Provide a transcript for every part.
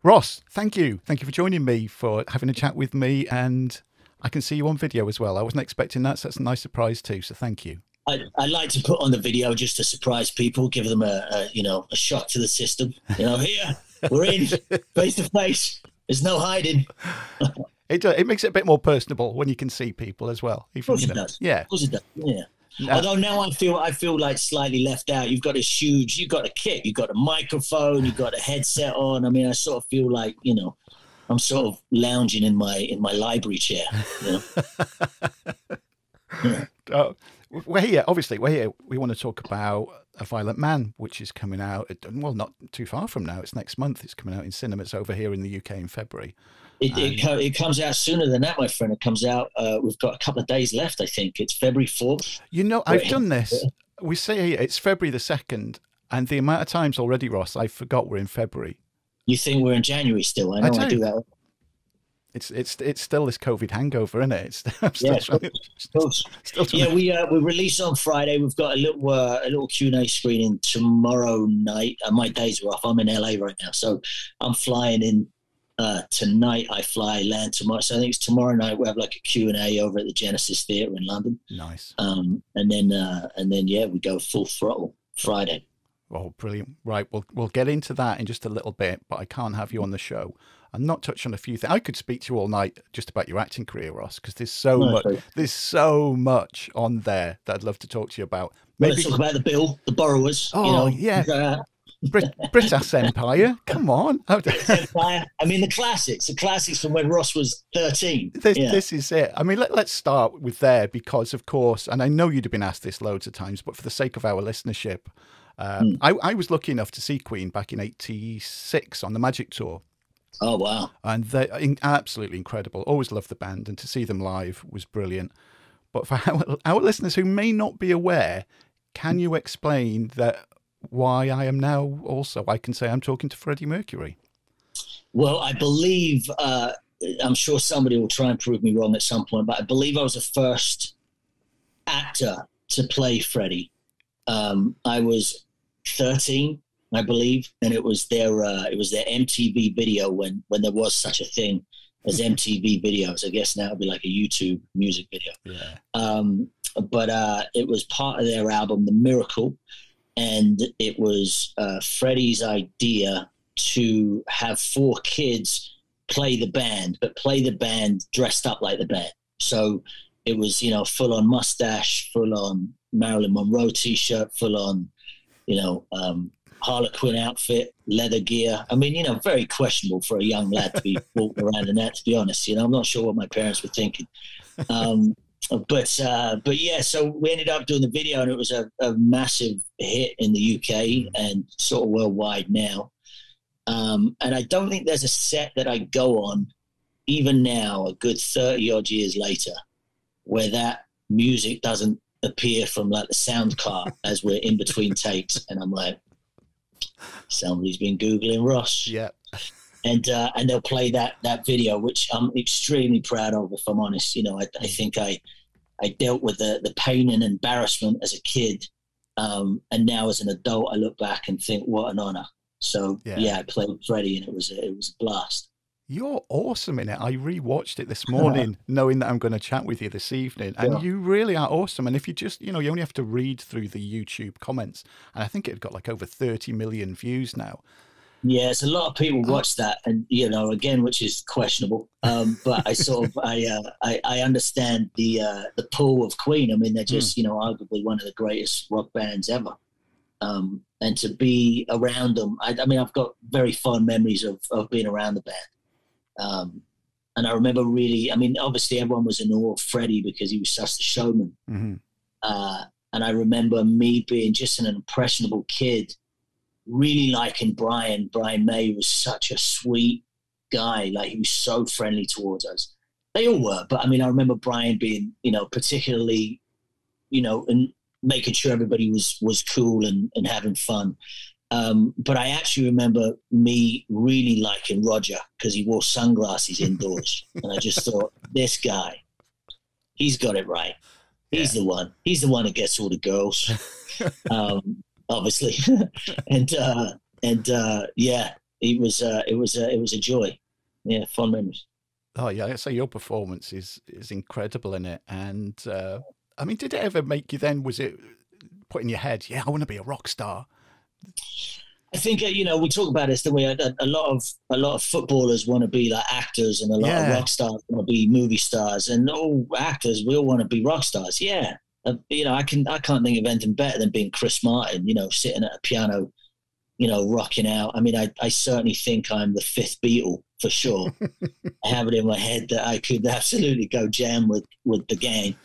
Ross, thank you. Thank you for joining me, for having a chat with me. And I can see you on video as well. I wasn't expecting that, so that's a nice surprise too. So thank you. I like to put on the video just to surprise people, give them a shock to the system. Here, we're in, face to face. There's no hiding. It makes it a bit more personable when you can see people as well. Of course it does. Yeah. Of course it does. Yeah. Although now I feel like slightly left out. You've got you've got a kit, you've got a microphone, you've got a headset on. I mean, I sort of feel like, I'm sort of lounging in my library chair. Yeah. We're here. We want to talk about A Violent Man, which is coming out, well, not too far from now. It's next month. It's coming out in cinemas over here in the UK in February. It comes out sooner than that, my friend. It comes out, we've got a couple of days left, I think. It's February 4th. I've done this. We say it's February the 2nd, and the amount of times already, Ross, I forgot we're in February. You think we're in January still? I do that. It's still this COVID hangover, isn't it? We release on Friday. We've got a little Q&A screening tomorrow night. My days are off. I'm in LA right now, so I'm flying in tonight. Land tomorrow. So I think it's tomorrow night. We have like a Q&A over at the Genesis Theatre in London. Nice. And then we go full throttle Friday. Oh, brilliant. Right. We'll get into that in just a little bit, but I can't have you on the show and not touch on a few things. I could speak to you all night just about your acting career, Ross, because there's so much on there that I'd love to talk to you about. Maybe talk about the borrowers. Oh, yeah. British Empire. Come on. Empire. I mean, the classics from when Ross was 13. This is it. I mean, let's start with there because, of course, and I know you'd have been asked this loads of times, but for the sake of our listenership, I was lucky enough to see Queen back in '86 on the Magic Tour. Oh, wow. And they're absolutely incredible. Always loved the band, and to see them live was brilliant. But for our listeners who may not be aware, can you explain that why I am now also, I can say I'm talking to Freddie Mercury? Well, I believe, I'm sure somebody will try and prove me wrong at some point, but I believe I was the first actor to play Freddie. I was 13, I believe, and it was their MTV video when there was such a thing as MTV videos. I guess now it'd be like a YouTube music video. Yeah. But it was part of their album, The Miracle, and it was Freddie's idea to have 4 kids play the band, but play the band dressed up like the band. So it was, full on mustache, full on Marilyn Monroe t-shirt, full on, Harlequin outfit, leather gear. I mean, very questionable for a young lad to be walking around in that, to be honest. I'm not sure what my parents were thinking. But yeah, so we ended up doing the video, and it was a massive hit in the UK and sort of worldwide now. And I don't think there's a set that I go on, even now, a good 30 odd years later, where that music doesn't appear from like the sound card as we're in between takes, and I'm like, somebody's been Googling Ross. Yeah. And they'll play that video, which I'm extremely proud of, if I'm honest. I think I dealt with the pain and embarrassment as a kid, and now as an adult, I look back and think, what an honor. So yeah, I played Freddie, and it was a blast. You're awesome in it. I rewatched it this morning, knowing that I'm going to chat with you this evening, and you really are awesome. And if you just, you only have to read through the YouTube comments, and I think it got like over 30 million views now. Yes, a lot of people watch that, and again, which is questionable. But I sort of I understand the pull of Queen. I mean, they're just arguably one of the greatest rock bands ever. And to be around them, I mean, I've got very fond memories of being around the band. And I remember really, I mean, obviously everyone was in awe of Freddie because he was such a showman. Mm-hmm. And I remember me being just an impressionable kid, really liking Brian. Brian May was such a sweet guy. Like, he was so friendly towards us. They all were. But I mean, I remember Brian being, particularly, and making sure everybody was cool and having fun. But I actually remember me really liking Roger because he wore sunglasses indoors. And I just thought, this guy, he's got it right. He's the one. He's the one that gets all the girls, obviously. and yeah, it was a joy. Yeah, fond memories. Oh yeah, I say your performance is incredible in it. And I mean, did it ever make you then? Was it put in your head? Yeah, I want to be a rock star. I think we talk about this. That we a lot of footballers want to be like actors, and a lot of rock stars want to be movie stars, and all actors we all want to be rock stars. Yeah, I can't think of anything better than being Chris Martin. Sitting at a piano, rocking out. I mean, I certainly think I'm the fifth Beatle for sure. I have it in my head that I could absolutely go jam with the gang.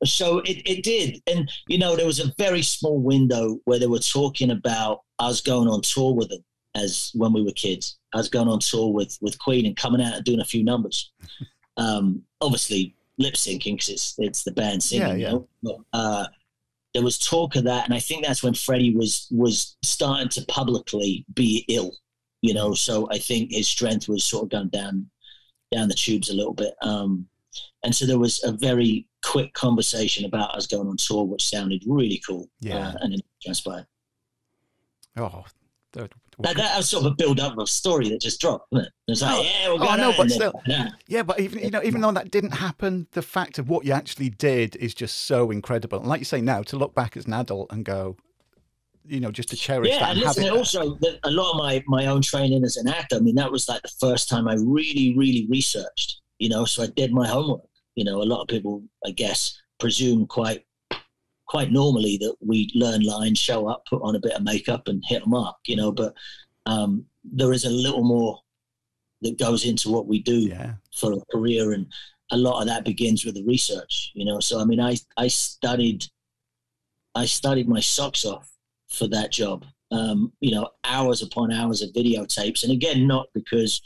So it did. And, there was a very small window where they were talking about us going on tour with them as when we were kids. I was going on tour with Queen and coming out and doing a few numbers. Obviously lip syncing because it's the band singing, But, there was talk of that. And I think that's when Freddie was starting to publicly be ill, so I think his strength was sort of going down the tubes a little bit. And so there was a very quick conversation about us going on tour, which sounded really cool. Yeah. And it transpired. Oh, that was sort of a build up of a story that just dropped, wasn't it? It was like, we're going on. But still, but even though that didn't happen, the fact of what you actually did is just so incredible. And like you say now, to look back as an adult and go, just to cherish that. And listen, also a lot of my own training as an actor, I mean, that was like the first time I really, really researched, so I did my homework. A lot of people, I guess, presume quite normally that we learn lines, show up, put on a bit of makeup and hit a mark, but there is a little more that goes into what we do for a career. And a lot of that begins with the research, So, I mean, I studied my socks off for that job, hours upon hours of videotapes. And again, not because,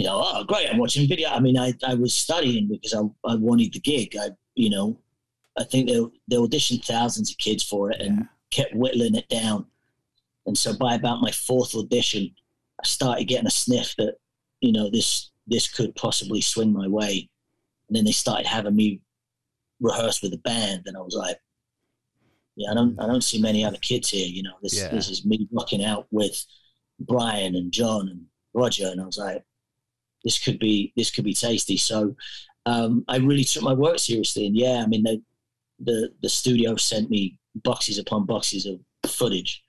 oh, great, I'm watching video. I mean, I was studying because I wanted the gig. I think they auditioned thousands of kids for it and kept whittling it down. And so by about my fourth audition, I started getting a sniff that, this could possibly swing my way. And then they started having me rehearse with the band. And I was like, I don't see many other kids here. This is me rocking out with Brian and John and Roger. And I was like, this could be tasty. So I really took my work seriously. And I mean, the studio sent me boxes upon boxes of footage,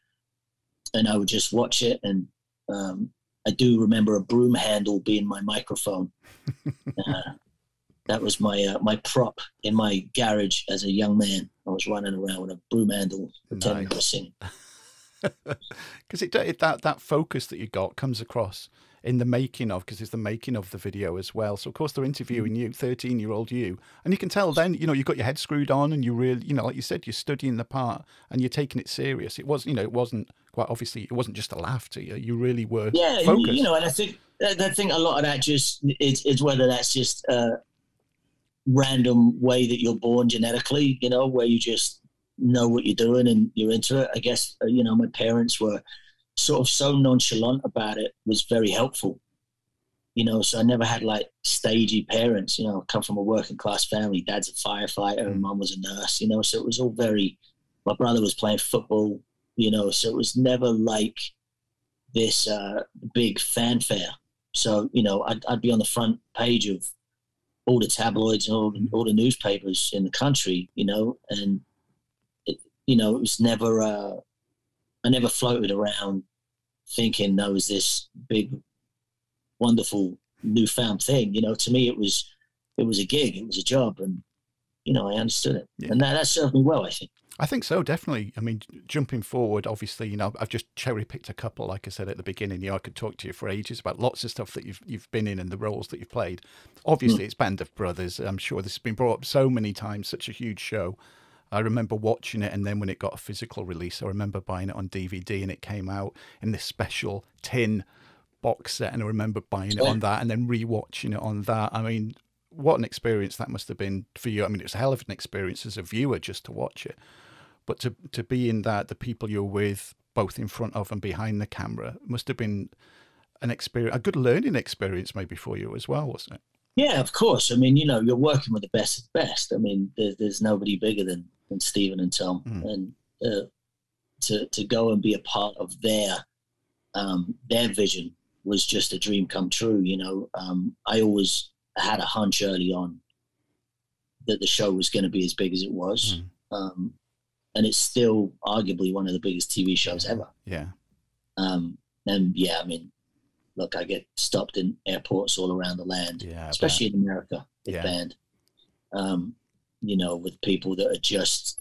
and I would just watch it. And I do remember a broom handle being my microphone. That was my prop in my garage as a young man. I was running around with a broom handle pretending I was singing. Because that focus that you got comes across in the making of, because it's the making of the video as well. So of course they're interviewing you, 13-year-old you, and you can tell then, you've got your head screwed on and you really, like you said, you're studying the part and you're taking it serious. It was, it wasn't quite obviously, it wasn't just a laugh to you. You really were focused. And I think a lot of that just is whether that's just a random way that you're born genetically, where you just know what you're doing and you're into it. I guess, my parents were sort of so nonchalant about it, was very helpful, so I never had like stagey parents. I come from a working class family. Dad's a firefighter and mom was a nurse, so it was all my brother was playing football, so it was never like this big fanfare. So, I'd be on the front page of all the tabloids and all the newspapers in the country, and it was never, I never floated around thinking that was this big, wonderful, newfound thing. To me, it was a gig, it was a job, and I understood it, and that served me well, I think. I think so, definitely. I mean, jumping forward, obviously, I've just cherry picked a couple, like I said at the beginning. I could talk to you for ages about lots of stuff that you've been in and the roles that you've played. Obviously, it's Band of Brothers. I'm sure this has been brought up so many times. Such a huge show. I remember watching it, and then when it got a physical release, I remember buying it on DVD, and it came out in this special tin box set, and I remember buying it on that and then rewatching it on that. I mean, what an experience that must have been for you. I mean, it was a hell of an experience as a viewer just to watch it, but to be in that, the people you're with, both in front of and behind the camera, must have been an experience, a good learning experience maybe for you as well, wasn't it? Yeah, of course. I mean, you're working with the best of the best. I mean, there's nobody bigger than Stephen and Tom, and to go and be a part of their their vision was just a dream come true. I always had a hunch early on that the show was going to be as big as it was. And it's still arguably one of the biggest TV shows ever. Yeah. And yeah, I mean, look, I get stopped in airports all around the land, especially in America with band, with people that are just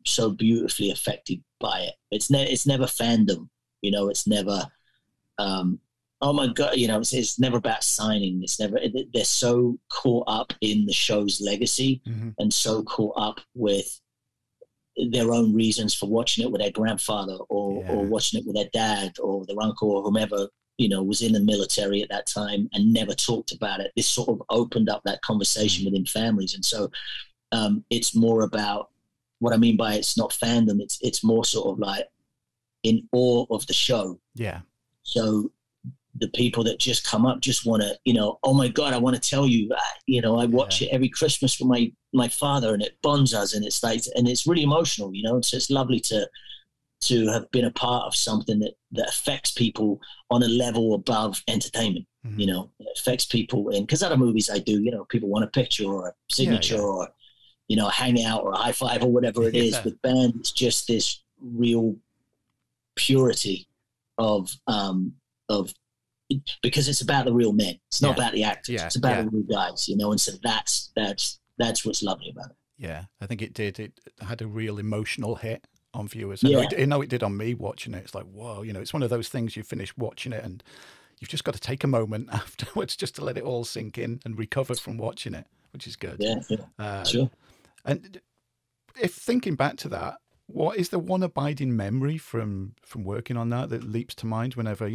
so beautifully affected by it. It's never fandom, it's never, oh my God, it's never about signing. They're so caught up in the show's legacy and so caught up with their own reasons for watching it with their grandfather or watching it with their dad or their uncle or whomever, was in the military at that time and never talked about it. This sort of opened up that conversation within families. And so it's more about what I mean by it's not fandom. It's more sort of like in awe of the show. Yeah. So the people that just come up just want to, oh my God, I want to tell you, I watch it every Christmas with my father and it bonds us and it's like, and it's really emotional, so it's lovely to have been a part of something that affects people on a level above entertainment. It affects people because other movies I do, people want a picture or a signature or, a hangout or a high five or whatever it is. With band, it's just this real purity of because it's about the real men. It's not about the actors. It's about the real guys, and so that's what's lovely about it. Yeah, I think it did. It had a real emotional hit on viewers. I know it did on me watching it. It's like, whoa, it's one of those things you finish watching it and you've just got to take a moment afterwards just to let it all sink in and recover from watching it, which is good. Yeah, sure. And if thinking back to that, what is the one abiding memory from working on that leaps to mind whenever,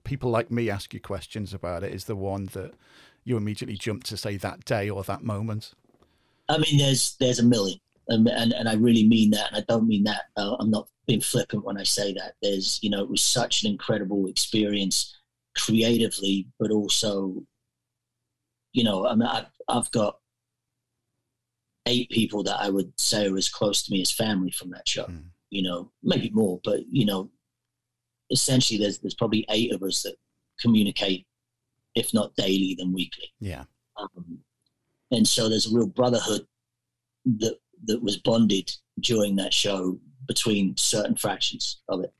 people like me ask you questions about it? Is the one that you immediately jump to say that day or that moment? I mean, there's a million. And I really mean that. And I don't mean that. I'm not being flippant when I say that. There's, it was such an incredible experience creatively, but also, I mean, I've got 8 people that I would say are as close to me as family from that show, maybe more, but, essentially there's probably 8 of us that communicate, if not daily, then weekly. Yeah. And so there's a real brotherhood that was bonded during that show between certain fractions of it.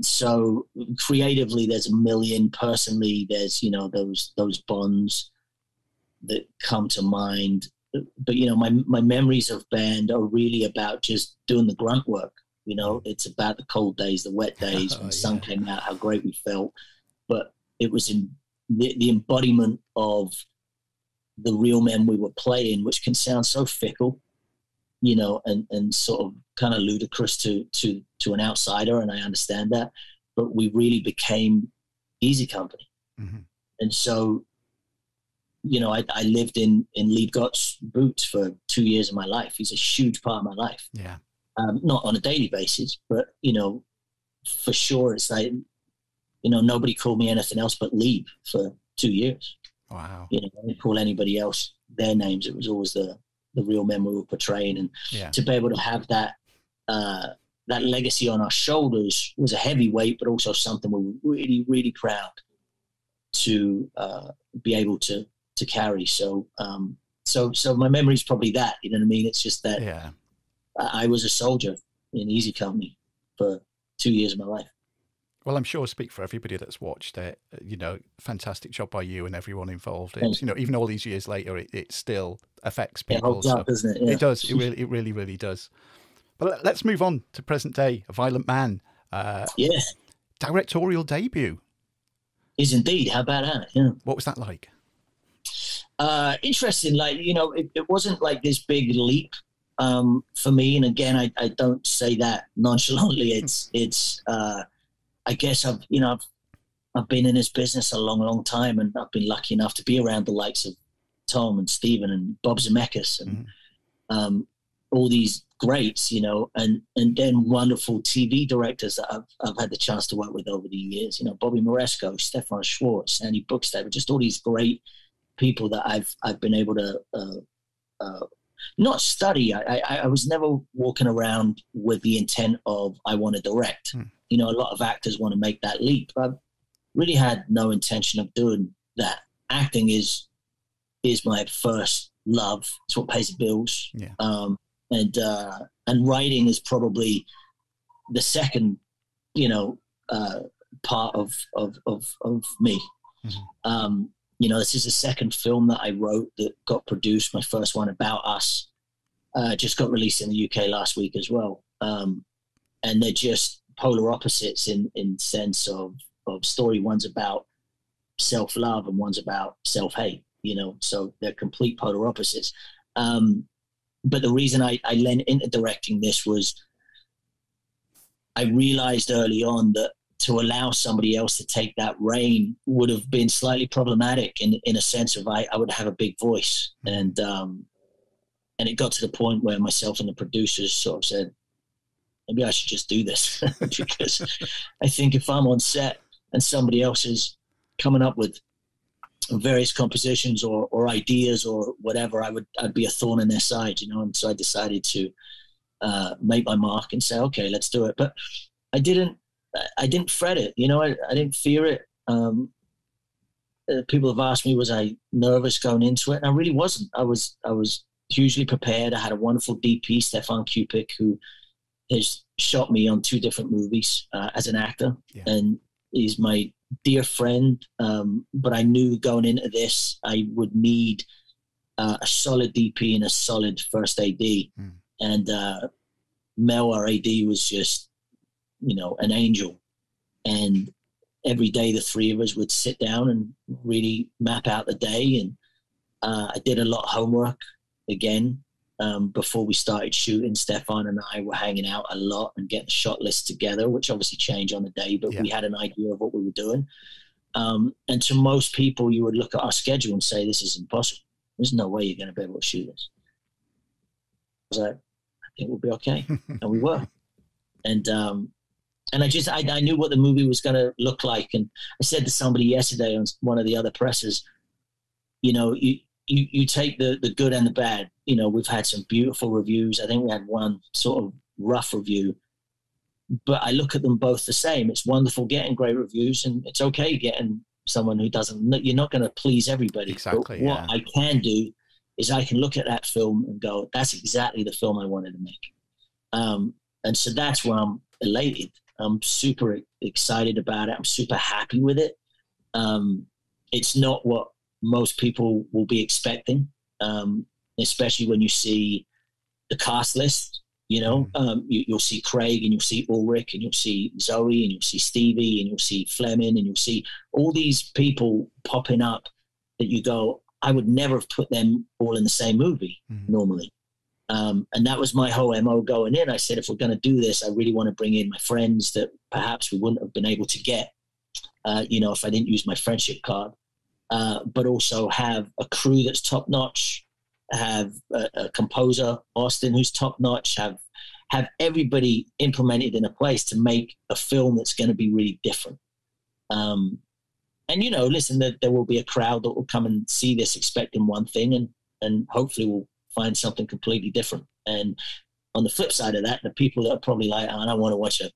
So creatively, there's a million. Personally, there's, those bonds that come to mind. But, my memories of band are really about just doing the grunt work. It's about the cold days, the wet days, when the sun came out, how great we felt. But it was in the embodiment of the real men we were playing, which can sound so fickle, and sort of kind of ludicrous to an outsider, and I understand that. But we really became Easy Company. And so, I lived in Lee Gott's boots for 2 years of my life. He's a huge part of my life. Yeah. Not on a daily basis, but, for sure, it's like, nobody called me anything else but Lee for 2 years. Wow. I didn't call anybody else their names. It was always the real men we were portraying. And to be able to have that legacy on our shoulders was a heavy weight, but also something we were really, really proud to be able to carry. So my memory is probably that, you know what I mean? It's just that I was a soldier in Easy Company for 2 years of my life. Well, I'm sure I speak for everybody that's watched it. Fantastic job by you and everyone involved. It's, even all these years later, it still affects people. It holds up, doesn't it? Yeah. It does. It really, really does. But let's move on to present day. A Violent Man. Directorial debut. Is indeed. How about that? Yeah. What was that like? Interesting. Like, it wasn't like this big leap for me. And again, I don't say that nonchalantly. It's I guess I've been in this business a long, long time, and I've been lucky enough to be around the likes of Tom and Stephen and Bob Zemeckis and all these greats, and then wonderful TV directors that I've had the chance to work with over the years. Bobby Moresco, Stefan Schwartz, Andy Bookstaver, just all these great people that I've been able to not study. I was never walking around with the intent of I want to direct. You know, a lot of actors want to make that leap. I really had no intention of doing that. Acting is my first love. It's what pays the bills. Yeah. And writing is probably the second, you know, part of me. You know, this is the second film that I wrote that got produced. My first one, About Us, just got released in the UK last week as well. And they're just polar opposites in sense of story. One's about self-love and one's about self-hate, you know, so they're complete polar opposites. But the reason I lent into directing this was I realized early on that to allow somebody else to take that reign would have been slightly problematic in a sense of I would have a big voice. And it got to the point where myself and the producers sort of said, maybe I should just do this because I think if I'm on set and somebody else is coming up with various compositions or ideas or whatever, I'd be a thorn in their side, you know? And so I decided to make my mark and say, okay, let's do it. But I didn't fret it, you know, I didn't fear it. People have asked me, was I nervous going into it? And I really wasn't. I was hugely prepared. I had a wonderful DP, Stefan Kupik, who has shot me on 2 different movies as an actor. Yeah. And he's my dear friend. But I knew going into this, I would need a solid DP and a solid first AD. And Mel, our AD, was just, you know, an angel. And every day the 3 of us would sit down and really map out the day. And I did a lot of homework again before we started shooting. Stefan and I were hanging out a lot and getting the shot list together, which obviously changed on the day, but we had an idea of what we were doing. And to most people, you would look at our schedule and say, this is impossible. There's no way you're going to be able to shoot this. I was like, I think we'll be okay. And we were. And I knew what the movie was going to look like. And I said to somebody yesterday on one of the other presses, you know, you take the good and the bad. You know, we've had some beautiful reviews. I think we had one sort of rough review, but I look at them both the same. It's wonderful getting great reviews, and it's okay getting someone who doesn't. You're not going to please everybody. Exactly. But what I can do is I can look at that film and go, that's exactly the film I wanted to make. And so that's why I'm elated. I'm super excited about it. I'm super happy with it. It's not what most people will be expecting, especially when you see the cast list. You know, you'll see Craig and you'll see Ulrich and you'll see Zoe and you'll see Stevie and you'll see Fleming and you'll see all these people popping up that you go, I would never have put them all in the same movie normally. And that was my whole MO going in. I said, if we're going to do this, I really want to bring in my friends that perhaps we wouldn't have been able to get, you know, if I didn't use my friendship card, but also have a crew that's top notch, have a composer, Austin, who's top notch, have everybody implemented in a place to make a film that's going to be really different. And, you know, listen, there will be a crowd that will come and see this expecting one thing and hopefully we'll find something completely different. And on the flip side of that, the people that are probably like, I don't want to watch a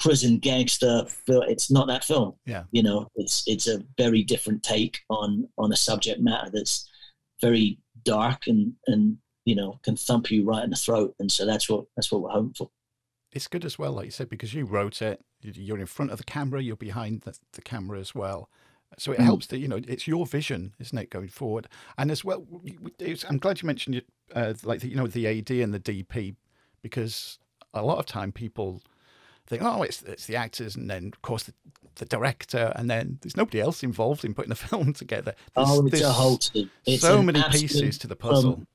prison gangster film. It's not that film. Yeah. You know, it's a very different take on a subject matter that's very dark and you know, can thump you right in the throat. And so that's what we're hoping for. It's good as well, like you said, because you wrote it, you're in front of the camera, you're behind the camera as well. So it helps that, you know, it's your vision, isn't it, going forward? And as well, I'm glad you mentioned like, you know, the AD and the DP, because a lot of time people think, oh, it's the actors, and then of course the director, and then there's nobody else involved in putting the film together. It's a whole team. It's so many pieces to the puzzle.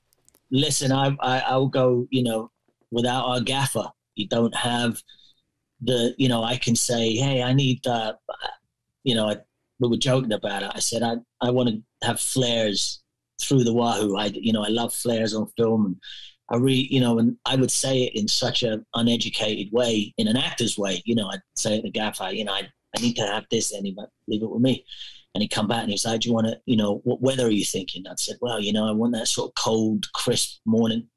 Listen, I'll go, you know, without our gaffer. You don't have you know, I can say, hey, I need, you know, we were joking about it. I said, I want to have flares through the wahoo. You know, I love flares on film. And I really, you know, and I would say it in such an uneducated way, in an actor's way. You know, I'd say to the gaffer, you know, I need to have this, and he'd leave it with me. And he'd come back and he's like, do you want to, what weather are you thinking? I'd said, well, I want that sort of cold, crisp morning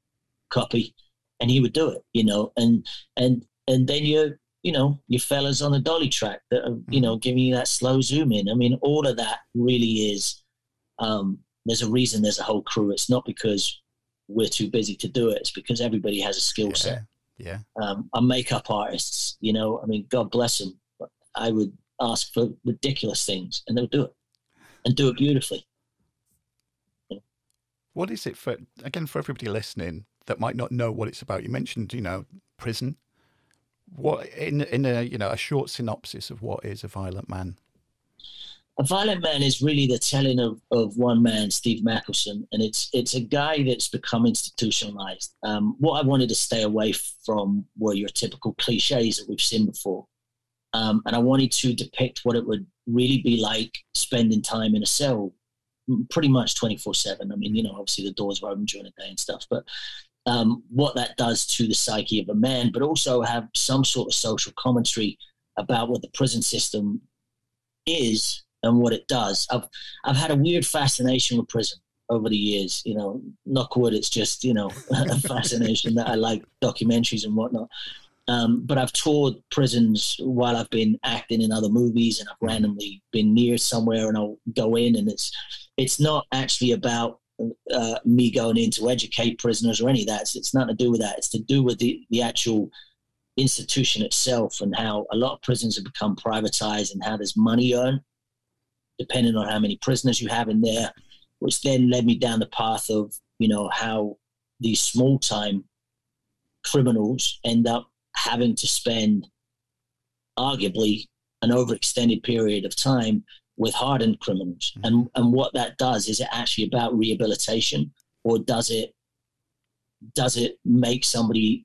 copy. And he would do it, and then your fellas on the dolly track that are, giving you that slow zoom in. I mean, all of that really is, there's a reason there's a whole crew. It's not because we're too busy to do it. It's because everybody has a skill set. Yeah. Our makeup artists, I mean, God bless them. I would ask for ridiculous things and they'll do it and do it beautifully. What is it for everybody listening that might not know what it's about? You mentioned, prison. What in a short synopsis of what is A Violent Man? A Violent Man is really the telling of one man, Steve Mackleson, and it's a guy that's become institutionalized. What I wanted to stay away from were your typical cliches that we've seen before. And I wanted to depict what it would really be like spending time in a cell pretty much 24/7. I mean, obviously the doors were open during the day and stuff, but what that does to the psyche of a man, but also have some sort of social commentary about what the prison system is and what it does. I've had a weird fascination with prison over the years, knock wood, it's just, a fascination that I like documentaries and whatnot. But I've toured prisons while I've been acting in other movies, and I've randomly been near somewhere and I'll go in, and it's not actually about me going in to educate prisoners or any of that. It's nothing to do with that. It's to do with the actual institution itself and how a lot of prisons have become privatized and how there's money earned depending on how many prisoners you have in there, which then led me down the path of, how these small-time criminals end up having to spend arguably an overextended period of time with hardened criminals. And what that does, is it actually about rehabilitation, or does it make somebody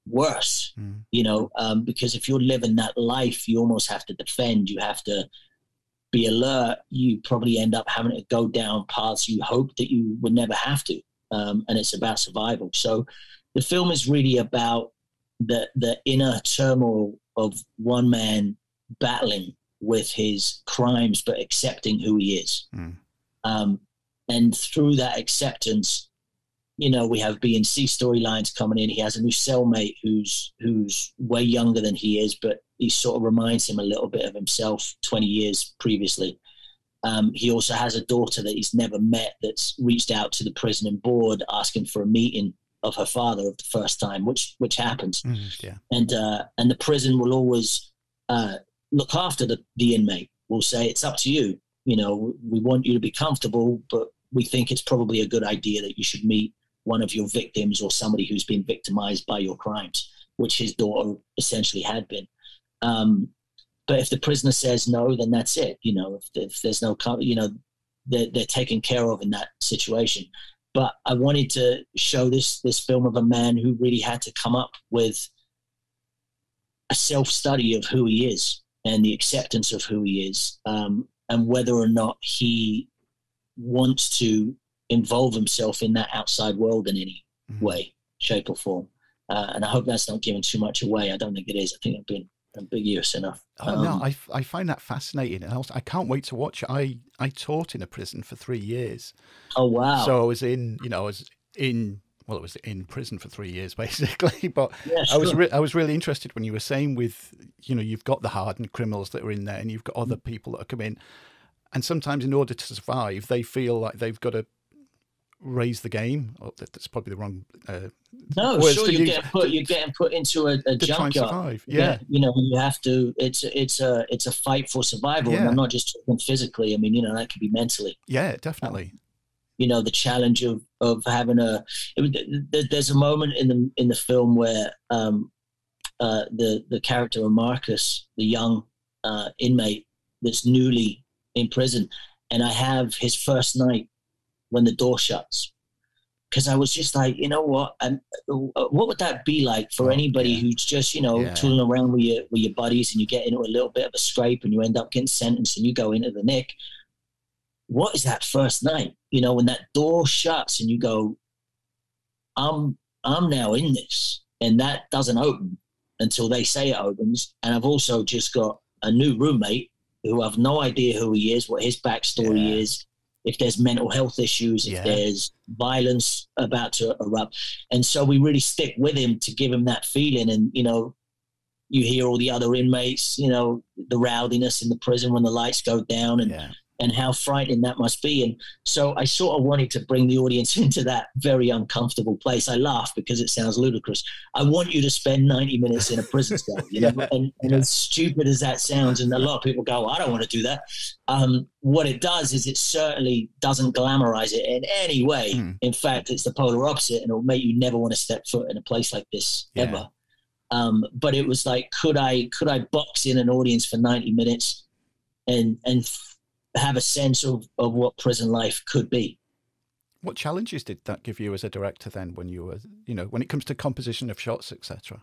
worse? Because if you're living that life, you almost have to defend, you have to be alert, you probably end up having to go down paths you hope that you would never have to. And it's about survival. So the film is really about the inner turmoil of one man battling with his crimes, but accepting who he is. And through that acceptance, we have B&C storylines coming in. He has a new cellmate who's way younger than he is, but he sort of reminds him a little bit of himself 20 years previously. He also has a daughter that he's never met that's reached out to the prison board asking for a meeting of her father of the first time, which happens. And the prison will always look after the inmate. We'll say, it's up to you. We want you to be comfortable, but we think it's probably a good idea that you should meet one of your victims or somebody who's been victimized by your crimes, which his daughter essentially had been. But if the prisoner says no, then that's it. If there's no, they're taken care of in that situation. But I wanted to show this film of a man who really had to come up with a self-study of who he is and the acceptance of who he is, and whether or not he wants to involve himself in that outside world in any way, shape or form. And I hope that's not giving too much away. I don't think it is. I think I've been ambiguous enough. No, I find that fascinating, and also I can't wait to watch it. I taught in a prison for 3 years. Oh wow! So I was in prison for 3 years basically. But yeah, sure. I was really interested when you were saying with you've got the hardened criminals that are in there, and you've got other people that come in, and sometimes in order to survive, they feel like they've got to raise the game. Oh, that's probably the wrong no, sure. You're getting put into a junkyard. Yeah. You have to. It's a fight for survival, and I'm not just talking physically. I mean, that could be mentally. Yeah, definitely. The challenge of having there's a moment in the film where the character of Marcus, the young inmate that's newly in prison, and I have his first night when the door shuts, because I was just like, what would that be like for anybody who's just tooling around with your buddies, and you get into a little bit of a scrape and you end up getting sentenced and you go into the nick. What is that first night? When that door shuts and you go, I'm now in this, and that doesn't open until they say it opens. And I've also just got a new roommate who have no idea who he is, what his backstory is, if there's mental health issues, if there's violence about to erupt. And so we really stick with him to give him that feeling. And, you know, you hear all the other inmates, you know, the rowdiness in the prison when the lights go down, and how frightening that must be. And so I sort of wanted to bring the audience into that very uncomfortable place. I laugh because it sounds ludicrous. I want you to spend 90 minutes in a prison cell, you know, and as stupid as that sounds, and a lot of people go, I don't want to do that. What it does is it certainly doesn't glamorize it in any way. In fact, it's the polar opposite, and it'll make you never want to step foot in a place like this ever. But it was like, could I box in an audience for 90 minutes and have a sense of what prison life could be? What challenges did that give you as a director then, when you were, you know, when it comes to composition of shots, etc.?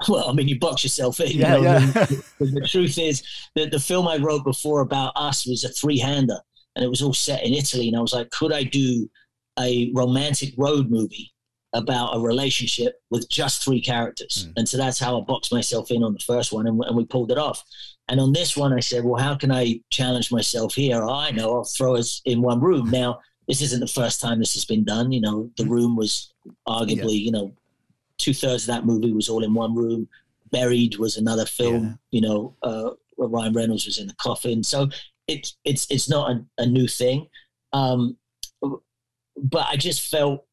Well, I mean, you box yourself in. The truth is that the film I wrote before about us was a three-hander, and it was all set in Italy. And I was like, could I do a romantic road movie about a relationship with just three characters? And so that's how I boxed myself in on the first one, and we pulled it off. And on this one, I said, well, how can I challenge myself here? Oh, I know, I'll throw us in one room. Now, this isn't the first time this has been done. You know, The Room was arguably, you know, 2/3 of that movie was all in one room. Buried was another film, you know, where Ryan Reynolds was in the coffin. So it's not a new thing. But I just felt,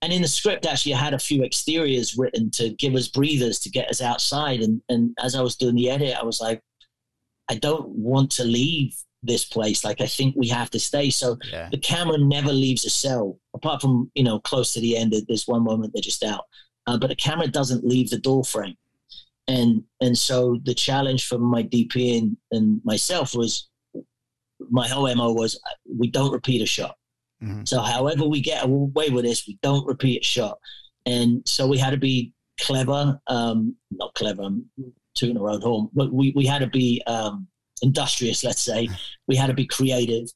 and in the script, actually, I had a few exteriors written to give us breathers to get us outside. And as I was doing the edit, I was like, I don't want to leave this place. Like, I think we have to stay. So the camera never leaves a cell, apart from, you know, close to the end. There's one moment they're just out. But the camera doesn't leave the door frame. And so the challenge for my DP and myself was, my whole MO was, we don't repeat a shot. So however we get away with this, we don't repeat a shot. And so we had to be clever, not clever, I'm tooting our own horn, but we had to be industrious, let's say. We had to be creative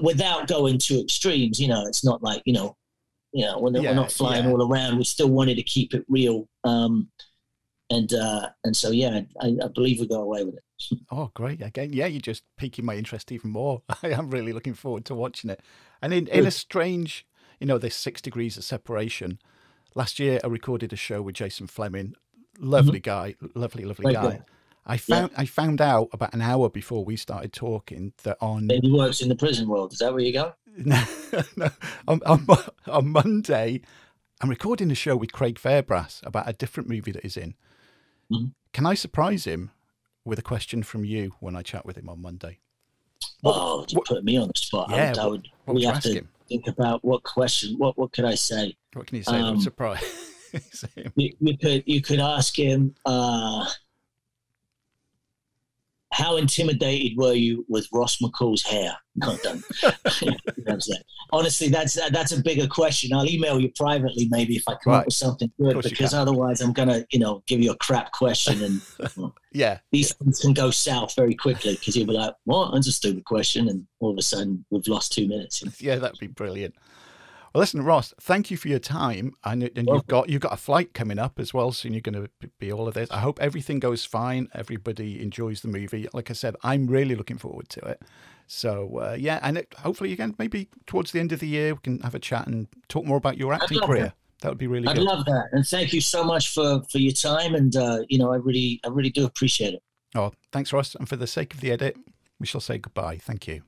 without going to extremes. You know, it's not like, we're not flying all around. We still wanted to keep it real. And so, I believe we got away with it. Oh, great. Again, you're just piquing my interest even more. I am really looking forward to watching it. And in a strange, this 6 degrees of separation, last year I recorded a show with Jason Fleming. Lovely guy, lovely guy. I found out about an hour before we started talking that he works in the prison world. Is that where you go? No. On Monday, I'm recording a show with Craig Fairbrass about a different movie that he's in. Can I surprise him with a question from you when I chat with him on Monday? You put me on the spot. Yeah, we have to think about what question. What could I say? What can you say? I'm surprised. You could ask him, how intimidated were you with Ross McCall's hair? No, don't. Honestly, that's a bigger question. I'll email you privately maybe if I come up with something good, because otherwise I'm gonna, give you a crap question, and these things can go south very quickly, because you'll be like, "What? That's a stupid question," and all of a sudden we've lost 2 minutes. Yeah, that'd be brilliant. Well, listen, Ross, thank you for your time. And you've got a flight coming up as well, soon. You're going to be all of this. I hope everything goes fine. Everybody enjoys the movie. Like I said, I'm really looking forward to it. So, and hopefully, again, maybe towards the end of the year, we can have a chat and talk more about your acting career. That would be really good. I'd love that. And thank you so much for your time. And, I really do appreciate it. Oh, thanks, Ross. And for the sake of the edit, we shall say goodbye. Thank you.